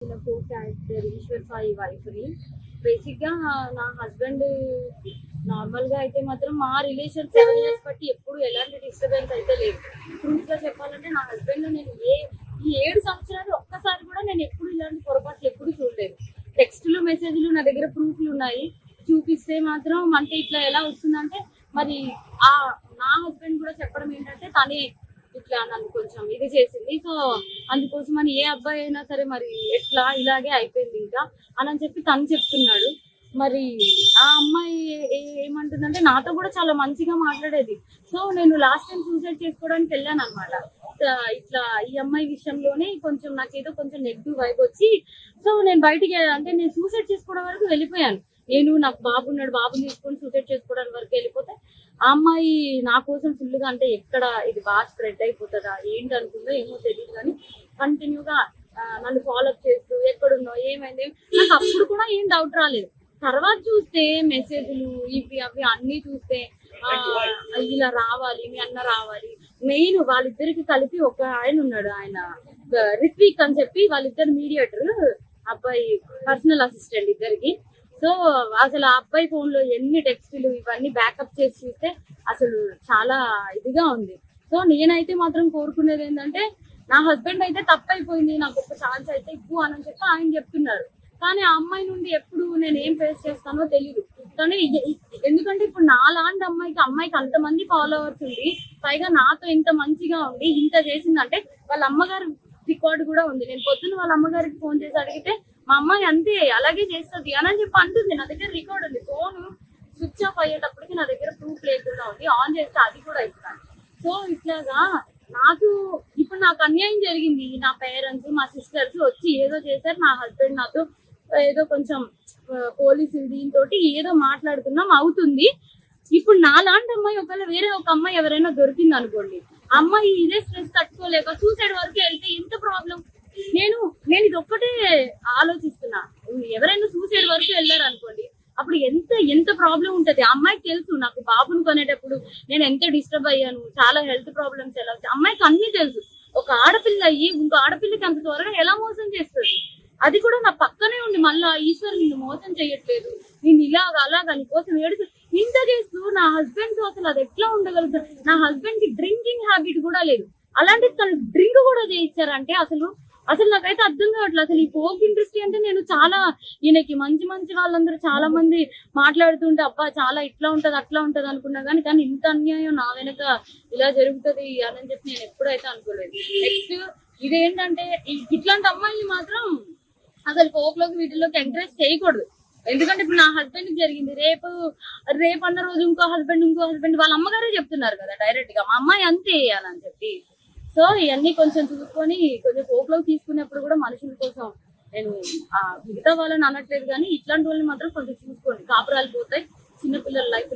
కో character Eshwar Sai wife ని. Basic గా నా హస్బెండ్ నార్మల్ గా అయితే మాత్రం మా రిలేషన్ 7 years బట్టి ఎప్పుడు ఎలాంటి డిస్టర్బెన్స్ అయితే లేదు. ట్రూత్ గా చెప్పాలంటే నా హస్బెండ్ నేను ఈ 7 సంవత్సరాలు ఒక్కసారి కూడా నేను ఎప్పుడు ఇలాంటి పొరపాట్లు ఎప్పుడు చూడలేదు. టెక్స్టులు మెసేజ్లు నా దగ్గర ప్రూఫ్లు ఉన్నాయి. చూపిస్తే మాత్రం అంటే ఇట్లా ఎలా వస్తుందంటే మరి ఆ నా హస్బెండ్ కూడా చెప్పడం ఏంటంటే తనే ఇట్లా నన్ను కొంచెం ఇది చేసింది. సో అందుకోసం అని ఏ అబ్బాయి అయినా సరే మరి ఎట్లా ఇలాగే అయిపోయింది ఇంకా అని చెప్పి తను చెప్తున్నాడు. మరి ఆ అమ్మాయి ఏమంటుందంటే నాతో కూడా చాలా మంచిగా మాట్లాడేది. సో నేను లాస్ట్ టైం సూసైడ్ చేసుకోవడానికి వెళ్ళాను అనమాట. ఇట్లా ఈ అమ్మాయి విషయంలోనే కొంచెం నాకేదో కొంచెం నెగిటివ్ వైబ్ వచ్చి సో నేను బయటికి అంటే నేను సూసైడ్ చేసుకోవడం వరకు వెళ్ళిపోయాను. నేను నాకు బాబు ఉన్నాడు, బాబుని తీసుకొని సూసైడ్ చేసుకోవడానికి వరకు వెళ్ళిపోతే ఆ అమ్మాయి నా కోసం ఫుల్గా అంటే ఎక్కడ ఇది బాగా స్ప్రెడ్ అయిపోతుందా ఏంటి అనుకుందో ఏమో తెలియదు కానీ కంటిన్యూగా నన్ను ఫాలోఅప్ చేస్తూ ఎక్కడున్నావు ఏమైంది నాకు అప్పుడు కూడా ఏం డౌట్ రాలేదు. తర్వాత చూస్తే మెసేజ్లు ఇవి అవి అన్ని చూస్తే ఇలా రావాలి మీ అన్న రావాలి. మెయిన్ వాళ్ళిద్దరికి కలిపి ఒక ఆయన ఉన్నాడు, ఆయన రిత్విక్ అని చెప్పి వాళ్ళిద్దరు మీడియేటర్, అబ్బాయి పర్సనల్ అసిస్టెంట్ ఇద్దరికి. సో అసలు ఆ అబ్బాయి ఫోన్ లో ఎన్ని టెక్స్టులు ఇవన్నీ బ్యాకప్ చేసి చూస్తే అసలు చాలా ఇదిగా ఉంది. సో నేనైతే మాత్రం కోరుకునేది ఏంటంటే నా హస్బెండ్ అయితే తప్పైపోయింది, నాకు ఒక ఛాన్స్ అయితే ఇవ్వు అని చెప్పి ఆయన చెప్తున్నారు. కానీ ఆ అమ్మాయి నుండి ఎప్పుడు నేను ఏం ఫేస్ చేస్తానో తెలియదు. కానీ ఎందుకంటే ఇప్పుడు నా లాంటి అమ్మాయికి అంతమంది ఫాలోవర్స్ ఉంది, పైగా నాతో ఇంత మంచిగా ఉండి ఇంత చేసిందంటే వాళ్ళ అమ్మగారు రికార్డు కూడా ఉంది. నేను పొద్దున్న వాళ్ళ అమ్మగారికి ఫోన్ చేసి అడిగితే మా అమ్మాయి అంతే అలాగే చేస్తుంది అని చెప్పి అంటుంది. నా దగ్గర రికార్డ్ ఉంది, ఫోన్ స్విచ్ ఆఫ్ అయ్యేటప్పటికి నా దగ్గర ప్రూఫ్ లేకుండా ఉంది, ఆన్ చేస్తే అది కూడా ఇస్తాను. సో ఇట్లాగా నాకు అన్యాయం జరిగింది. నా పేరెంట్స్ మా సిస్టర్స్ వచ్చి ఏదో చేశారు, నా హస్బెండ్ నాతో ఏదో కొంచెం పోలీసు దీంతో ఏదో మాట్లాడుతున్నాం అవుతుంది. ఇప్పుడు నా లాంటి అమ్మాయి ఒకవేళ వేరే ఒక అమ్మాయి ఎవరైనా దొరికింది అనుకోండి, అమ్మాయి ఇదే స్ట్రెస్ తట్టుకోలేక సూసైడ్ వరకు వెళ్తే ఎంత ప్రాబ్లం. నేను ఇది ఒక్కటే ఆలోచిస్తున్నా, ఎవరైనా సూసైడ్ వరకు వెళ్ళారు అనుకోండి అప్పుడు ఎంత ప్రాబ్లం ఉంటది. అమ్మాయికి తెలుసు నాకు బాబుని కొనేటప్పుడు నేను ఎంత డిస్టర్బ్ అయ్యాను, చాలా హెల్త్ ప్రాబ్లమ్స్ ఎలా వచ్చాయి అమ్మాయికి అన్ని తెలుసు. ఒక ఆడపిల్ల అయ్యి ఇంకో ఆడపిల్లకి అంత త్వరగా ఎలా మోసం చేస్తుంది. అది కూడా నా పక్కనే ఉండి మళ్ళా ఈశ్వర్ నిన్ను మోసం చేయట్లేదు, నేను అలాగా నీకోసం ఏడుచు ఇంత చేస్తూ నా హస్బెండ్ తో అసలు అది ఎట్లా ఉండగలుగుతారు. నా హస్బెండ్ కి డ్రింకింగ్ హ్యాబిట్ కూడా లేదు, అలాంటి తను డ్రింక్ కూడా చేయించారంటే అసలు నాకైతే అర్థం కావట్లేదు. అసలు ఈ ఫోక్ ఇండస్ట్రీ అంటే నేను చాలా ఈయనకి మంచి వాళ్ళందరూ చాలా మంది మాట్లాడుతుంటే అబ్బా చాలా ఇట్లా ఉంటది అట్లా ఉంటది అనుకున్నా కానీ ఇంత అన్యాయం నా వెనక ఇలా జరుగుతుంది అని చెప్పి నేను ఎప్పుడైతే అనుకోలేదు. నెక్స్ట్ ఇదేంటంటే ఇట్లాంటి అమ్మాయిని మాత్రం అసలు ఫోక్ లోకి వీటిలోకి ఎంకరేజ్ చేయకూడదు. ఎందుకంటే ఇప్పుడు నా హస్బెండ్ కి జరిగింది, రేపు అన్న రోజు ఇంకో హస్బెండ్ వాళ్ళ అమ్మగారే చెప్తున్నారు కదా డైరెక్ట్ గా మా అమ్మాయి అంతే వేయాలని చెప్పి. సో ఇవన్నీ కొంచెం చూసుకొని కొంచెం ఫోక్ లోకి తీసుకునేప్పుడు కూడా మనుషుల కోసం నేను మిగతా వాళ్ళని అనట్లేదు కానీ ఇట్లాంటి వాళ్ళని మాత్రం కొంచెం చూసుకోండి, కాపురాలు పోతాయి, చిన్నపిల్లల లైఫ్